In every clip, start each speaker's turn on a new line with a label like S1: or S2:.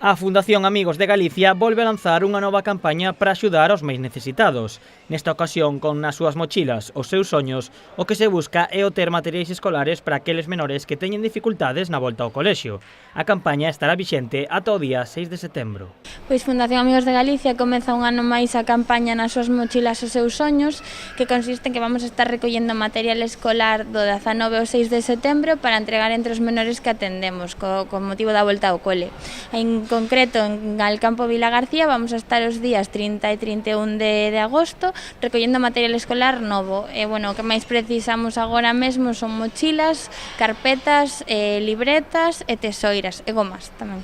S1: A Fundación Amigos de Galicia volve a lanzar unha nova campaña para axudar aos máis necesitados. Nesta ocasión, con nas súas mochilas os seus soños, o que se busca é o ter materiais escolares para aqueles menores que teñen dificultades na volta ao colexio. A campaña estará vixente ata o día 6 de setembro.
S2: Pois Fundación Amigos de Galicia comeza un ano máis a campaña nas súas mochilas os seus soños, que consiste en que vamos a estar recollendo material escolar do 19 ao 6 de setembro para entregar entre os menores que atendemos con motivo da volta ao cole. En concreto, en Alcampo Vila García vamos a estar os días 30 e 31 de agosto recollendo material escolar novo. O que máis precisamos agora mesmo son mochilas, carpetas, libretas e tesoiras e gomas tamén.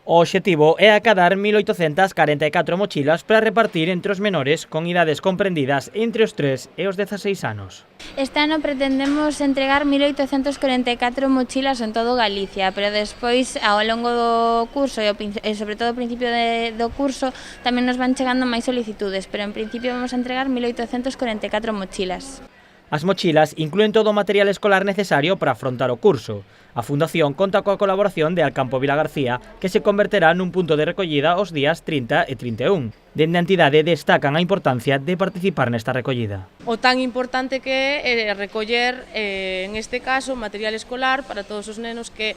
S1: O obxectivo é acadar 1.844 mochilas para repartir entre os menores con idades comprendidas entre os 3 e os 16 anos.
S2: Este ano pretendemos entregar 1.844 mochilas en todo Galicia, pero despois, ao longo do curso e sobre todo ao principio do curso, tamén nos van chegando máis solicitudes, pero en principio vamos a entregar 1.844 mochilas.
S1: As mochilas inclúen todo o material escolar necesario para afrontar o curso. A Fundación conta coa colaboración de Alcampo Vila García, que se converterá nun punto de recollida os días 30 e 31. Dende a entidade destacan a importancia de participar nesta recollida.
S3: O tan importante que é recoller, en este caso, material escolar para todos os nenos que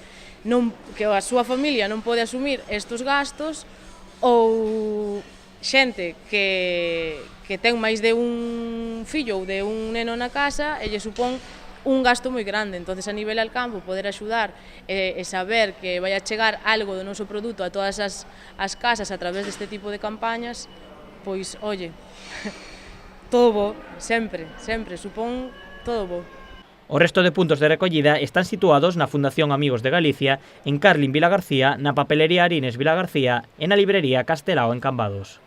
S3: a súa familia non pode asumir estes gastos, ou xente que ten máis de un fillo ou de un neno na casa e lle supón un gasto moi grande. Entonces, a nivel Alcampo, poder axudar e saber que vai a chegar algo do noso produto a todas as casas a través deste tipo de campañas, pois, oye, todo bo, sempre, supón todo bo.
S1: O resto de puntos de recollida están situados na Fundación Amigos de Galicia, en Carlin Vila García, na Papelería Arines Vila García e na Librería Castelao en Cambados.